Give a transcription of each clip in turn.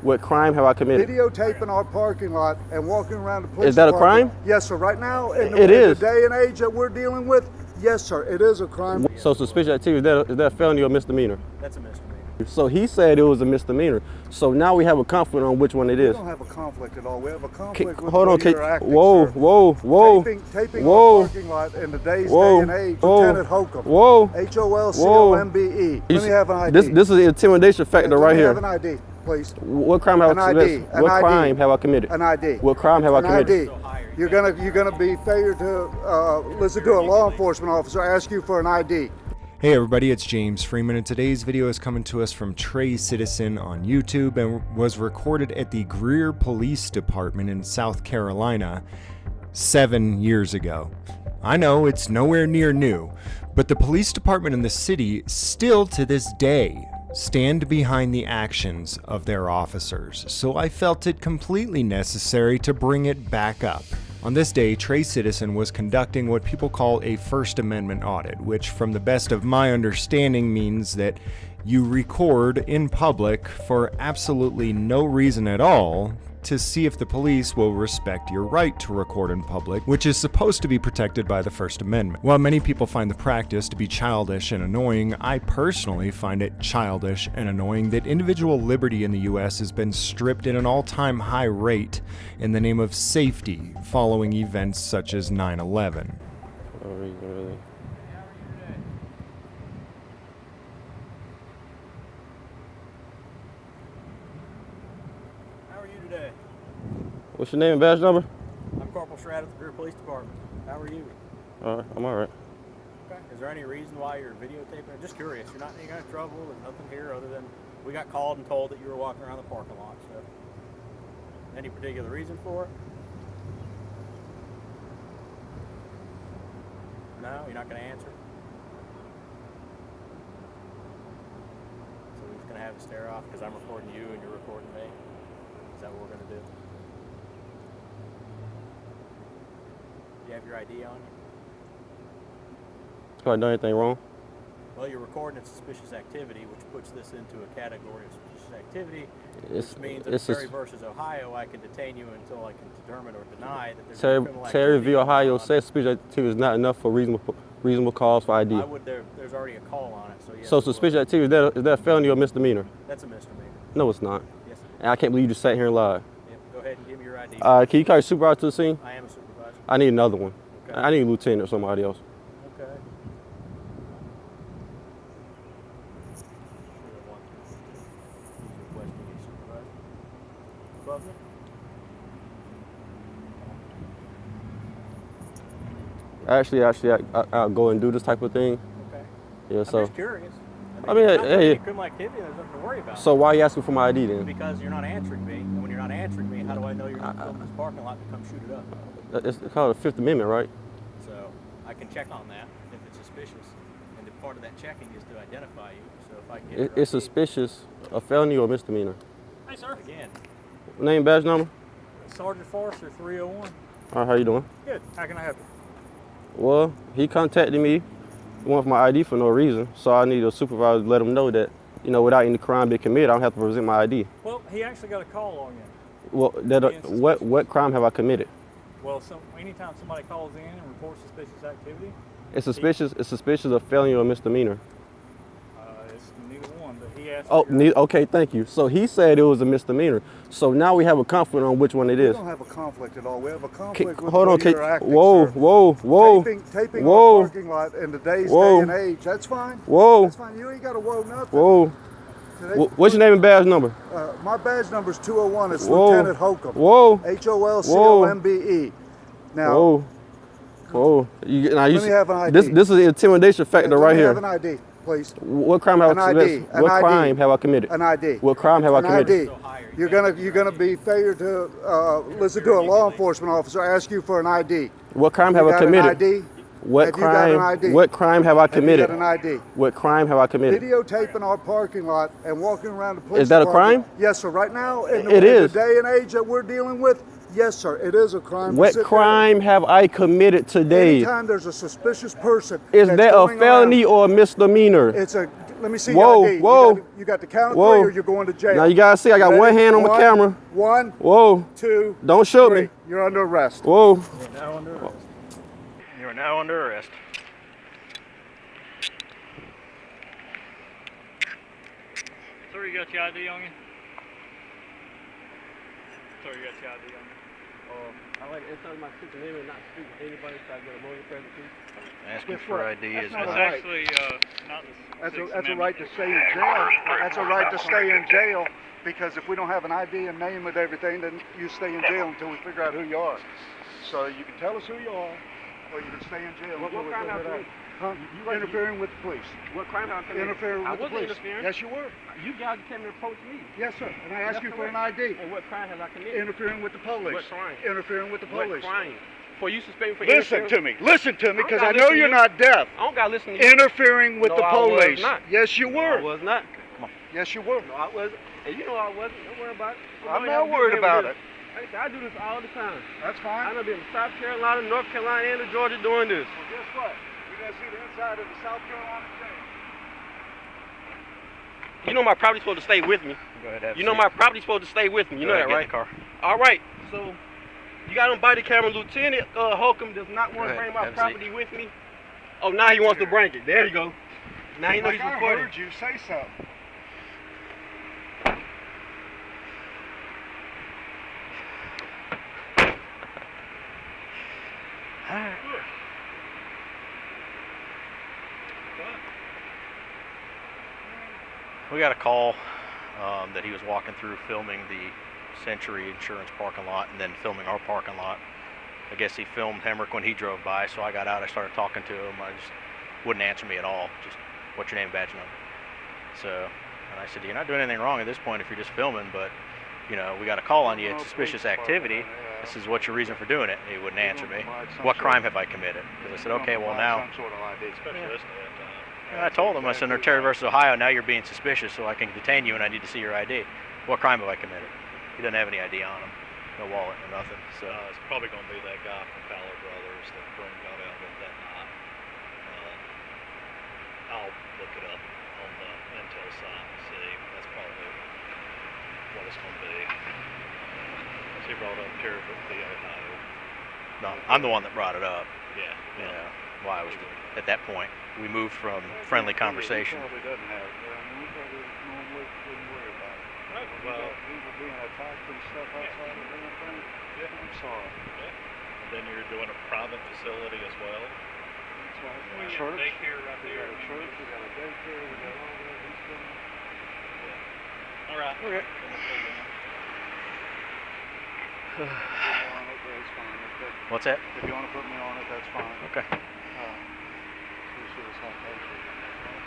What crime have I committed? Videotaping our parking lot and walking around the police Is that a department. crime? Yes, sir. Right now, in It is. the day and age that we're dealing with, yes, sir, it is a crime. So suspicious activity, is that a felony or misdemeanor? That's a misdemeanor. So he said it was a misdemeanor. So now we have a conflict on which one it We is. don't have a conflict at all. We have a conflict with Hold on, you're acting, whoa, sir. whoa, Taping whoa, our parking lot in today's whoa, day and age, whoa, Lieutenant Holcomb. whoa, Holcombe. Let me have an ID. This is the intimidation factor right here. Let me have an ID, please. What crime have I committed? What crime have I committed? An ID. What crime have I committed? An ID. You're gonna be failure to listen to a law enforcement officer ask you for an ID. Hey everybody, it's James Freeman, and today's video is coming to us from Trey Citizen on YouTube and was recorded at the Greer Police Department in South Carolina 7 years ago. I know it's nowhere near new, but the police department in the city still to this day stand behind the actions of their officers, so I felt it completely necessary to bring it back up. On this day, Trey Citizen was conducting what people call a First Amendment audit, which from the best of my understanding means that you record in public for absolutely no reason at all to see if the police will respect your right to record in public, which is supposed to be protected by the First Amendment. While many people find the practice to be childish and annoying, I personally find it childish and annoying that individual liberty in the US has been stripped at an all-time high rate in the name of safety following events such as 9/11. Today. What's your name and badge number? I'm Corporal Shradd at the Greer Police Department. How are you? I'm all right. Okay. Is there any reason why you're videotaping? I'm just curious. You're not in any trouble. There's nothing here other than we got called and told that you were walking around the parking lot. So, any particular reason for it? No, you're not going to answer. So we're just going to have to stare off because I'm recording you and you're recording me. Is that what we're going to do? Do you have your ID on you? Have I done anything wrong? Well, you're recording a suspicious activity, which puts this into a category of suspicious activity, which means that Terry versus Ohio, I can detain you until I can determine or deny that there's a criminal activity. Terry v. Ohio says suspicious activity is not enough for reasonable cause for ID. There's already a call on it, so yes. So suspicious activity, is that a felony or misdemeanor? That's a misdemeanor. No, it's not. Yes, it is. And I can't believe you just sat here and lied. Yep. Go ahead and give me your ID. Can you call your supervisor to the scene? I am a supervisor. I need another one. Okay. I need a lieutenant or somebody else. Okay. Requesting a supervisor. Above me? Actually, I'll go and do this type of thing. Okay. Yeah, I'm so. just curious. I mean, hey. Criminal activity, there's nothing to worry about. So why are you asking for my ID then? Because you're not answering me, and when you're not answering me, how do I know you're not filming this parking lot to come shoot it up? It's called the Fifth Amendment, right? So I can check on that if it's suspicious, and the part of that checking is to identify you. So if I can get your It's ID. suspicious, a felony or misdemeanor. Hi, sir. Again, Name, badge number? Sergeant Forrester, 301. All right, how you doing? Good. How can I help you? Well, he contacted me, wanted my ID for no reason, so I need a supervisor to let him know that, without any crime being committed, I don't have to present my ID. Well, he actually got a call on you. Well, what crime have I committed? Well, anytime somebody calls in and reports suspicious activity, It's suspicious of felony or misdemeanor. it's neither one, but he asked. Okay, thank you. So he said it was a misdemeanor. So now we have a conflict on which one it is. We don't have a conflict at all. We have a conflict with Hold on, you're acting, whoa, sir. whoa. Taping Whoa. our parking lot in today's Whoa. day and age. That's fine. Whoa. That's fine. You ain't got to whoa nothing. Whoa. What's your name and badge number? My badge number is 201. It's Whoa. Lieutenant Holcombe. Whoa. Holcombe. Now, Whoa. let me have an ID. This is the intimidation factor right here. Let me have an ID, please. What crime have I committed? What crime have I committed? An ID. What crime have I An committed? ID. You're gonna be failure to listen to a law enforcement officer ask you for an ID. What crime have I committed? An ID? What Have you got an crime? ID? What crime have I committed? Have you got an ID? What crime have I committed? Videotaping our parking lot and walking around the police Is that a department. crime? Yes, sir. Right now, in It is. the day and age that we're dealing with, yes, sir, it is a crime. What crime have I committed today? Anytime there's a suspicious person, Is that's that a going felony around, or a misdemeanor? It's a Let me see Whoa, your ID. whoa. You got the count of Whoa. 3 or you're going to jail. Now you gotta see, I got one hand on my camera. 1, Whoa. 2, Don't shoot 3. me. You're under arrest. Whoa. You are now under arrest. Sir, you got your ID on you? Sir, you got your ID on you? I like to insert my secret name and not speak to anybody so I get a motor present. Asking Guess for what? ID That's is not That's right. actually not the That's Sixth a Amendment. right to stay in jail. That's a right to stay in jail because if we don't have an ID and name and everything, then you stay in jail until we figure out who you are. So you can tell us who you are, or you can stay in jail. What until we crime figure have it out. Huh? Interfering with the police. What crime have I committed? Interfering I with the wasn't police. interfering. Yes, you were. You guys came and approached me. Yes, sir. And I asked you for an ID. And what crime have I committed? Interfering with the police. What crime? Interfering with the police. What crime? For you suspended for Listen to me. Listen to me, I don't because I gotta know listen to you're you. not deaf. I don't gotta listen to you. Interfering with No, the I was police. not. Yes, you No, I were. was not. Yes, you were. No, I wasn't. And you know I wasn't. Don't worry about it. I'm not worried about it. I do this all the time. That's I fine. done been in South Carolina, North Carolina, and Georgia doing this. Well, guess what? You're going to see the inside of the South Carolina jail. You know my property's supposed to stay with me. Go ahead, have a You know seat. my property's supposed to stay with me. You Go know ahead, that, get right? in the car. All right. So you got on body camera. Lieutenant Holcomb does not want to ahead, bring my have a property with me. Oh, now he wants to bring it. There you go. Now you know Like he's I recording. heard you say something. We got a call that he was walking through filming the Century Insurance parking lot and then filming our parking lot. I guess he filmed Hemrick when he drove by, so I got out, I started talking to him. I just wouldn't answer me at all. Just, what's your name, badge number? So, and I said, you're not doing anything wrong at this point if you're just filming, but, you know, we got a call on you, it's suspicious activity. This is what's your reason for doing it. He wouldn't answer me. What crime have I committed? Because I said, okay, well now, I told him, I said, under Terry versus Ohio, now you're being suspicious, so I can detain you and I need to see your ID. What crime have I committed? He doesn't have any ID on him. No wallet, no nothing. So It's probably going to be that guy from Fowler Brothers that Brent got out with that night. I'll look it up on the intel site and see. That's probably what it's going to be. He brought up Terry from the Ohio. no, I'm the one that brought it up. Yeah. You know, why I was at that point. We moved from friendly conversation. He probably doesn't have it. We probably normally wouldn't worry about it. Well, People being attacked and stuff outside of the damn thing. yeah. I'm sorry. And then you're doing a private facility as well. That's right. We got Church. daycare right We there. got a church. We got a daycare. We got all that. He's doing. All right. Okay. What's What's that? If you want to put me on it, that's fine. Okay. Issue the citation.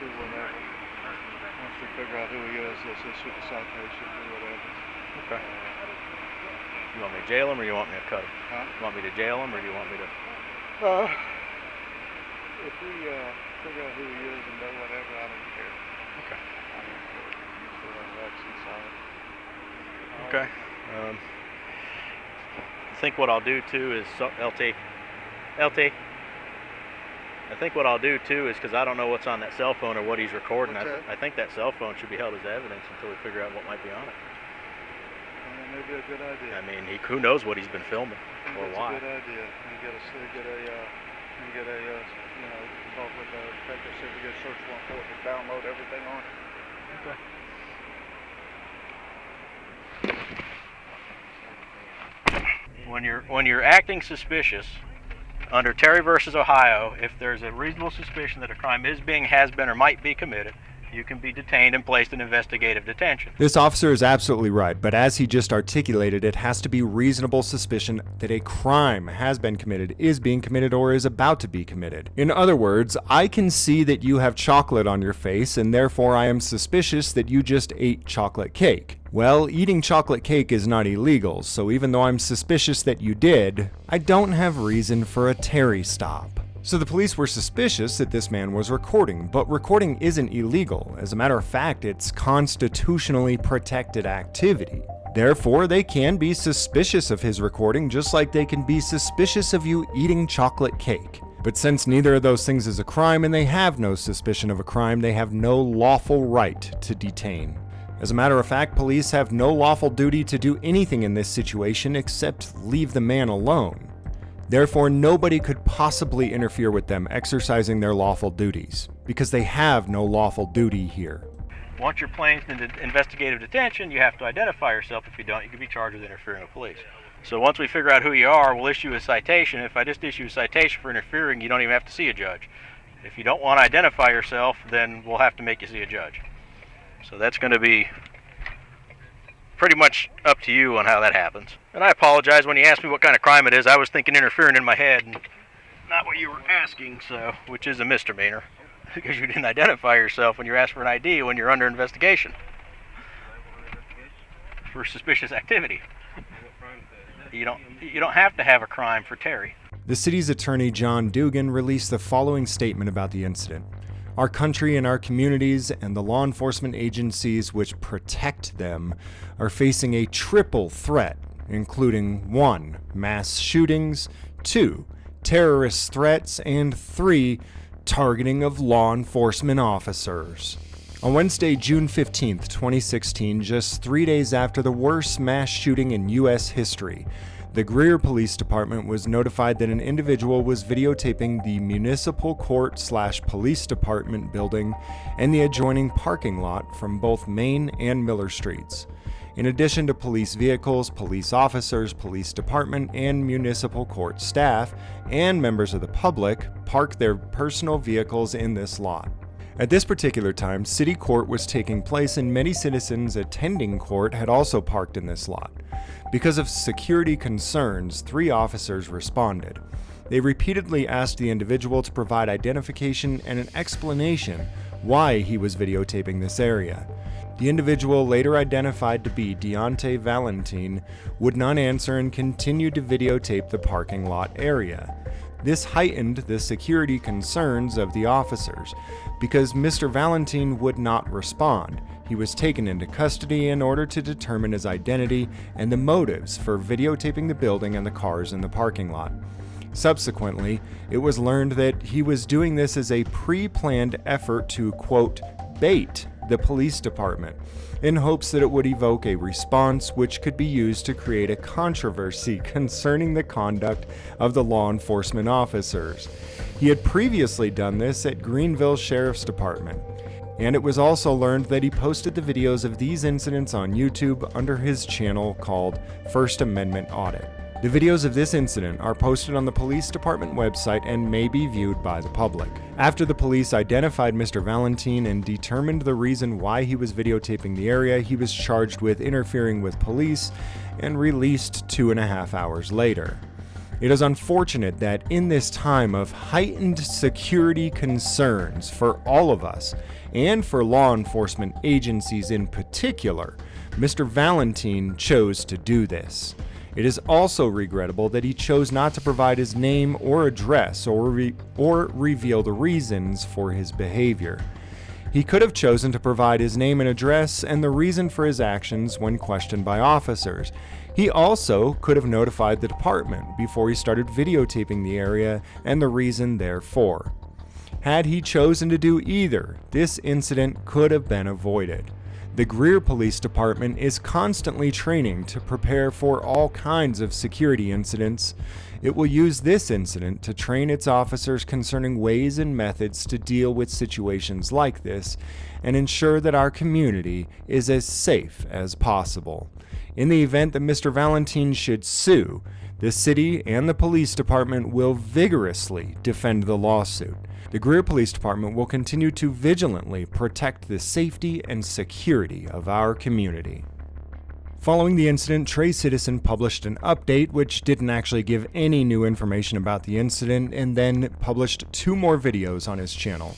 Do whatever. Once we figure out who he is, let's issue the citation. Do whatever. Okay. You want me to jail him or you want me to cut him? Huh? You want me to jail him or do you want me to? If we figure out who he is and do whatever, I don't care. Okay. I don't care. That's inside. Okay. I think what I'll do too is LT. I think what I'll do too is because I don't know what's on that cell phone or what he's recording. What's that? I think that cell phone should be held as evidence until we figure out what might be on it. Maybe a good idea. I mean, who knows what he's been filming or That's why? a good idea. And get a talk with the detective, see if we get a search warrant for it, to download everything on it. When you're acting suspicious under Terry versus Ohio, if there's a reasonable suspicion that a crime has been or might be committed, you can be detained and placed in investigative detention. This officer is absolutely right, but as he just articulated, it has to be reasonable suspicion that a crime has been committed, is being committed, or is about to be committed. In other words, I can see that you have chocolate on your face, and therefore I am suspicious that you just ate chocolate cake. Well, eating chocolate cake is not illegal, so even though I'm suspicious that you did, I don't have reason for a Terry stop. So the police were suspicious that this man was recording, but recording isn't illegal. As a matter of fact, it's constitutionally protected activity. Therefore, they can be suspicious of his recording just like they can be suspicious of you eating chocolate cake. But since neither of those things is a crime and they have no suspicion of a crime, they have no lawful right to detain. As a matter of fact, police have no lawful duty to do anything in this situation except leave the man alone. Therefore, nobody could possibly interfere with them exercising their lawful duties, because they have no lawful duty here. Once you're placed into investigative detention, you have to identify yourself. If you don't, you can be charged with interfering with police. So once we figure out who you are, we'll issue a citation. If I just issue a citation for interfering, you don't even have to see a judge. If you don't want to identify yourself, then we'll have to make you see a judge. So that's going to be pretty much up to you on how that happens. And I apologize, when you asked me what kind of crime it is, I was thinking interfering in my head, and not what you were asking, so, which is a misdemeanor, because you didn't identify yourself when you asked for an ID when you're under investigation for suspicious activity. You don't have to have a crime for Terry. The city's attorney, John Dugan, released the following statement about the incident. Our country and our communities and the law enforcement agencies which protect them are facing a triple threat, including 1. Mass shootings, 2. Terrorist threats, and 3. Targeting of law enforcement officers. On Wednesday, June 15, 2016, just 3 days after the worst mass shooting in U.S. history, the Greer Police Department was notified that an individual was videotaping the municipal court/police department building and the adjoining parking lot from both Main and Miller Streets. In addition to police vehicles, police officers, police department, and municipal court staff, and members of the public parked their personal vehicles in this lot. At this particular time, city court was taking place and many citizens attending court had also parked in this lot. Because of security concerns, 3 officers responded. They repeatedly asked the individual to provide identification and an explanation why he was videotaping this area. The individual, later identified to be Deontay Valentine, would not answer and continued to videotape the parking lot area. This heightened the security concerns of the officers because Mr. Valentine would not respond. He was taken into custody in order to determine his identity and the motives for videotaping the building and the cars in the parking lot. Subsequently, it was learned that he was doing this as a pre-planned effort to, quote, bait the police department in hopes that it would evoke a response which could be used to create a controversy concerning the conduct of the law enforcement officers. He had previously done this at Greenville Sheriff's Department, and it was also learned that he posted the videos of these incidents on YouTube under his channel called First Amendment Audit. The videos of this incident are posted on the police department website and may be viewed by the public. After the police identified Mr. Valentine and determined the reason why he was videotaping the area, he was charged with interfering with police and released 2.5 hours later. It is unfortunate that in this time of heightened security concerns for all of us, and for law enforcement agencies in particular, Mr. Valentine chose to do this. It is also regrettable that he chose not to provide his name or address or reveal the reasons for his behavior. He could have chosen to provide his name and address and the reason for his actions when questioned by officers. He also could have notified the department before he started videotaping the area and the reason therefore. Had he chosen to do either, this incident could have been avoided. The Greer Police Department is constantly training to prepare for all kinds of security incidents. It will use this incident to train its officers concerning ways and methods to deal with situations like this and ensure that our community is as safe as possible. In the event that Mr. Valentine should sue, the city and the police department will vigorously defend the lawsuit. The Greer Police Department will continue to vigilantly protect the safety and security of our community. Following the incident, Trey Citizen published an update which didn't actually give any new information about the incident and then published 2 more videos on his channel.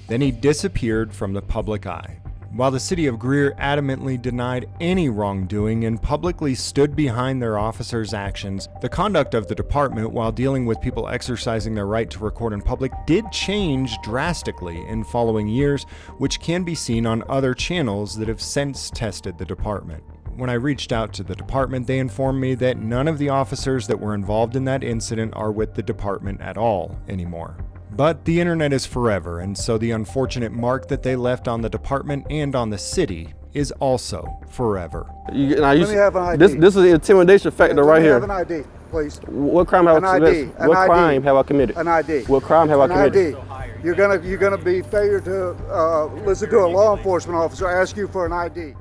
Then he disappeared from the public eye. While the city of Greer adamantly denied any wrongdoing and publicly stood behind their officers' actions, the conduct of the department while dealing with people exercising their right to record in public did change drastically in following years, which can be seen on other channels that have since tested the department. when I reached out to the department, they informed me that none of the officers that were involved in that incident are with the department at all anymore. But the internet is forever, and so the unfortunate mark that they left on the department and on the city is also forever. Let me have an ID. This is the intimidation factor right here. Let me have an ID, please. What crime have I committed? What crime have I committed? An ID. What crime have I committed? An ID. You're gonna be failure to listen to a law enforcement officer ask you for an ID.